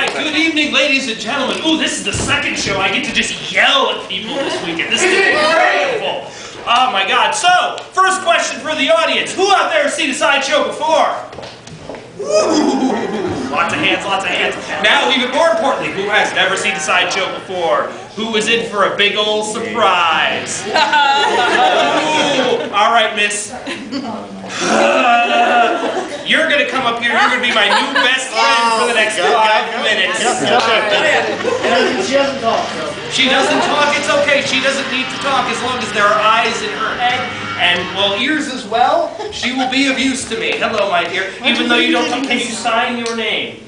right, good evening, ladies and gentlemen. Ooh, this is the second show. I get to just yell at people this weekend. This is wonderful. Oh my God. So, first question for the audience. Who out there has seen a sideshow before? Ooh, lots of hands, lots of hands. Now, even more importantly, who has never seen a sideshow before? Who was in for a big old surprise? Ooh, all right, miss. You're going to come up here. You're going to be my new best friend for the next 5 minutes. She doesn't talk, though. She doesn't talk. It's okay. She doesn't need to talk as long as there are eyes in her head and, well, ears as well. She will be of use to me. Hello, my dear. Even though you don't talk, can you sign your name?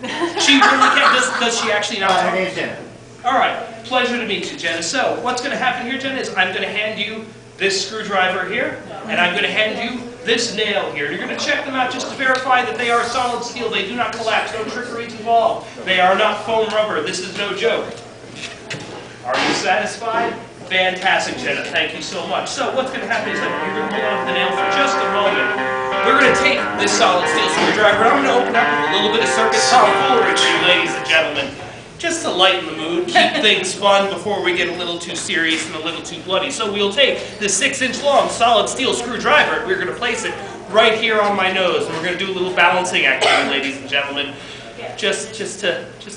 She really can't. Does she actually not talk? Her name's Jenna. All right. Pleasure to meet you, Jenna. So, what's going to happen here, Jenna, is I'm going to hand you this screwdriver here, and I'm going to hand you this nail here. You're going to check them out just to verify that they are solid steel. They do not collapse. No trickeries involved. They are not foam rubber. This is no joke. Are you satisfied? Fantastic, Jenna. Thank you so much. So what's going to happen is that you're going to hold on to the nail for just a moment. We're going to take this solid steel screwdriver, and I'm going to open up with a little bit of circus tomfoolery for you, ladies and gentlemen. Just to lighten the mood, keep things fun before we get a little too serious and a little too bloody. So we'll take this 6-inch long solid steel screwdriver, and we're going to place it right here on my nose, and we're going to do a little balancing activity, ladies and gentlemen, just to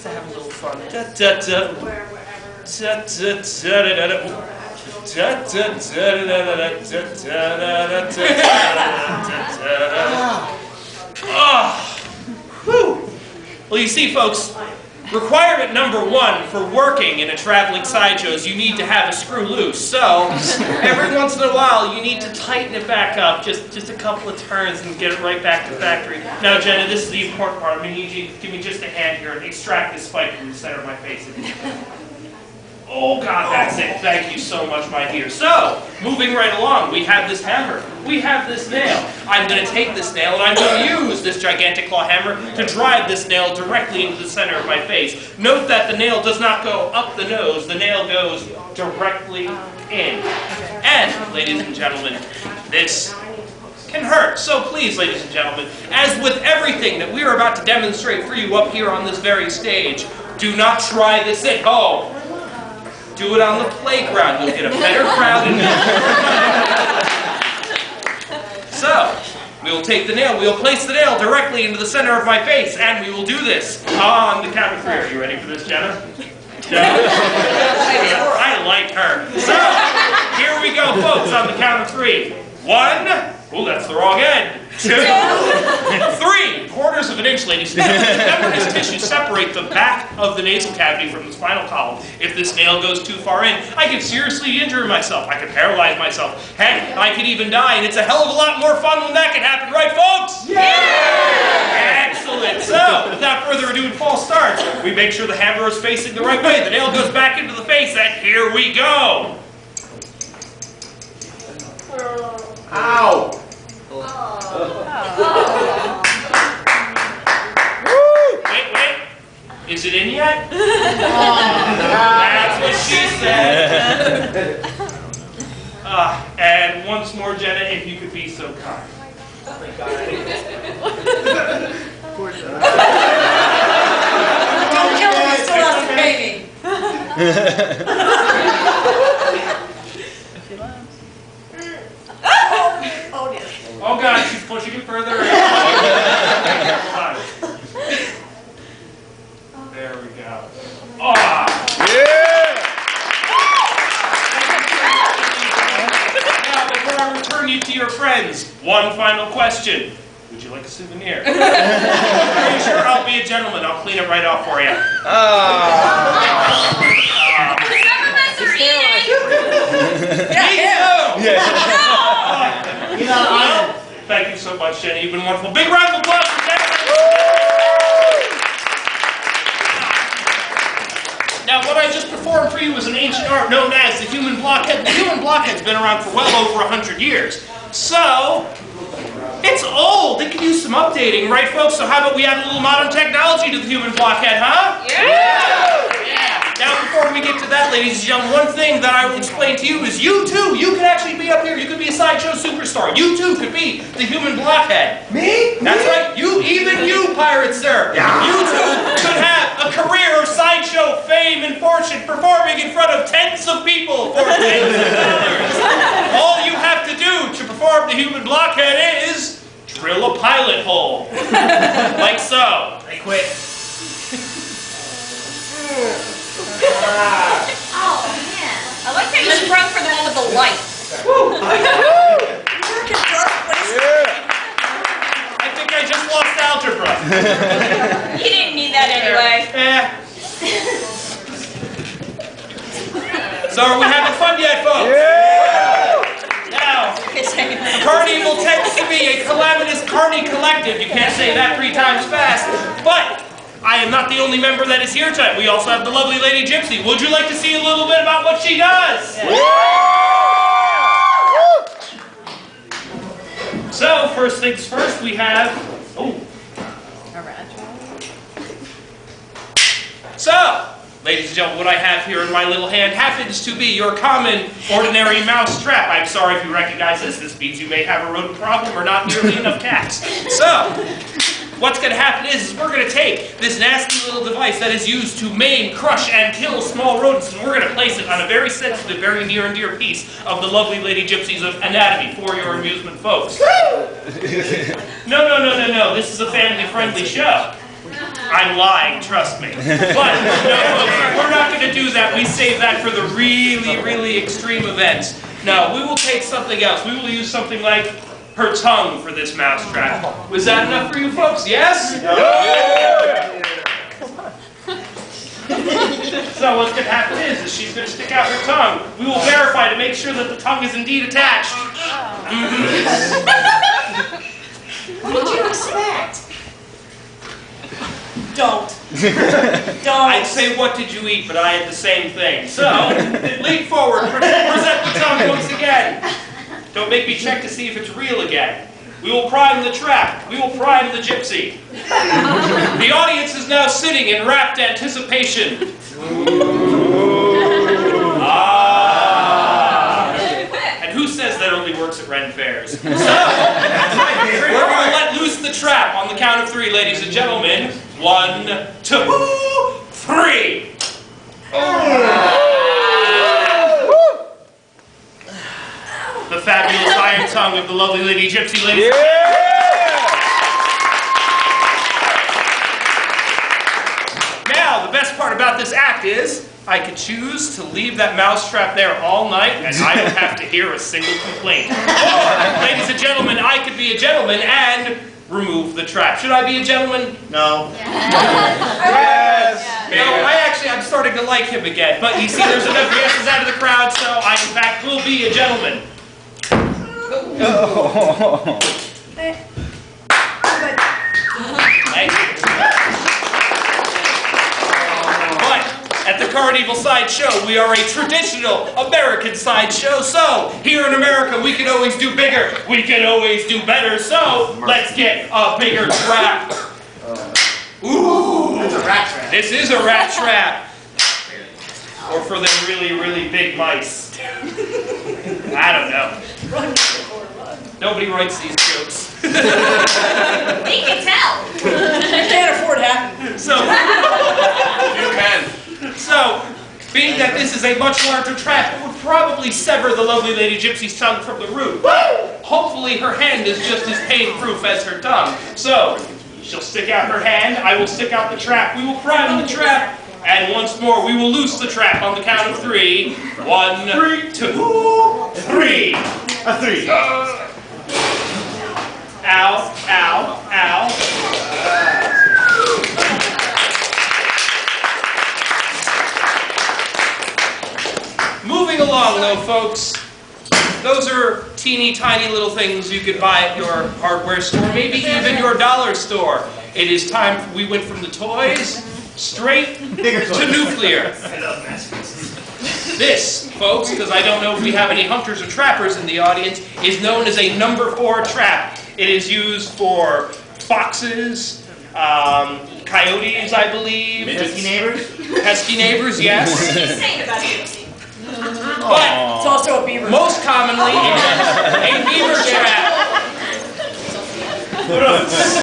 have a little fun. Well, you see, folks. Requirement number 1 for working in a traveling sideshow is you need to have a screw loose. So, every once in a while, you need to tighten it back up, just a couple of turns and get it right back to factory. Now, Jenna, this is the important part. I'm going to need you to give me just a hand here and extract this spike from the center of my face. Oh, God, that's it. Thank you so much, my dear. So, moving right along, we have this hammer. We have this nail. I'm going to take this nail and I'm going to use this gigantic claw hammer to drive this nail directly into the center of my face. Note that the nail does not go up the nose. The nail goes directly in. And, ladies and gentlemen, this can hurt. So please, ladies and gentlemen, as with everything that we are about to demonstrate for you up here on this very stage, do not try this at home. Do it on the playground. You'll get a better crowd in there. So, we will take the nail. We will place the nail directly into the center of my face, and we will do this on the count of 3. Are you ready for this, Jenna? Jenna? I like her. So, here we go, folks, on the count of 3. 1. Oh, that's the wrong end. 2. 3. 1/4 of an inch, ladies and gentlemen. The membranous tissue separate the back of the nasal cavity from the spinal column. If this nail goes too far in, I could seriously injure myself. I could paralyze myself. Heck, I could even die, and it's a hell of a lot more fun when that can happen, right, folks? Yeah! Excellent. So, without further ado and false starts, we make sure the hammer is facing the right way. The nail goes back into the face, and here we go. Ow! Wait. Is it in yet? That's what she said. And once more, Jenna, if you could be so kind. Don't kill him, he still has to pay me. Oh God, she's pushing it further in. There we go. Yeah! Now, before I return you to your friends, one final question. Would you like a souvenir? Are you sure? I'll be a gentleman. I'll clean it right off for you. The governments are eating! Me too! Thank you so much, Jenny. You've been wonderful. Big round of applause for Jenny! Now, what I just performed for you was an ancient art known as the human blockhead. The human blockhead's been around for well over 100 years. So, it's old. It could use some updating, right, folks? So how about we add a little modern technology to the human blockhead, huh? Yeah! Now, before we get to that, ladies and gentlemen, one thing that I will explain to you is you, too, you could actually be up here. You could be a sideshow superstar. You, too, could be the human blockhead. Me? That's right. Even you, pirate sir. Yeah. You, too, Millions of dollars. All you have to do to perform the human blockhead is drill a pilot hole. Like so. I quit. Oh, man. I like how you sprung for the one with the light. I think I just lost algebra. You didn't need that anyway. So are we having fun yet, folks? Now, Karnevil tends to be a calamitous carny collective. You can't say that 3 times fast. But I am not the only member that is here tonight. We also have the lovely Lady Gypsy. Would you like to see a little bit about what she does? So, first things first, we have... So, ladies and gentlemen, what I have here in my little hand happens to be your common, ordinary mouse trap. I'm sorry if you recognize this. This means you may have a rodent problem or not nearly enough cats. So, what's going to happen is we're going to take this nasty little device that is used to maim, crush, and kill small rodents, and we're going to place it on a very sensitive, very near and dear piece of the lovely Lady Gypsy's anatomy for your amusement, folks. No. This is a family-friendly show. I'm lying, trust me. But, no, we're not going to do that. We save that for the really, really extreme events. No, we will take something else. We will use something like her tongue for this mousetrap. Was that enough for you folks? Yes? So what's going to happen is she's going to stick out her tongue. We will verify to make sure that the tongue is indeed attached. What did you expect? Don't. I'd say, what did you eat? But I had the same thing. So, lean forward. Present the tongue once again. Don't make me check to see if it's real again. We will prime the trap. We will prime the gypsy. The audience is now sitting in rapt anticipation. And who says that only works at Ren fairs? So, we're going to let loose the trap on the count of 3, ladies and gentlemen. 1, 2, 3. The fabulous iron tongue of the lovely Lady Gypsy, ladies and gentlemen. Now, the best part about this act is I could choose to leave that mousetrap there all night and I don't have to hear a single complaint. Or, ladies and gentlemen, I could be a gentleman and remove the trap. Should I be a gentleman? No. Yes. I'm starting to like him again. But you see, there's enough yeses out of the crowd, so I, in fact, will be a gentleman. Thank you. But at the Karnevil sideshow, we are a traditional American sideshow. So here in America, we can always do bigger. We can always do better. So let's get a bigger trap. Ooh, It's a rat trap. this is a rat trap. Or for them really, really big mice. I don't know. Nobody writes these jokes. We can tell. I can't afford half. So, you can. So, being that this is a much larger trap, it would probably sever the lovely Lady Gypsy's tongue from the root. Hopefully her hand is just as pain-proof as her tongue. So, she'll stick out her hand, I will stick out the trap, we will prime the trap, and once more we will loose the trap on the count of 3. 1, 2, 3. A 3. Ow, ow, ow. Moving along though, folks, those are teeny tiny little things you could buy at your hardware store, maybe even your dollar store. It is time we went from the toys straight to nuclear. I love mascots. This, folks, because I don't know if we have any hunters or trappers in the audience, is known as a number 4 trap. It is used for foxes, coyotes, I believe. Pesky neighbors? Pesky neighbors, yes. What are you saying about gypsy? But It's also a beaver. most commonly, it is a beaver trap.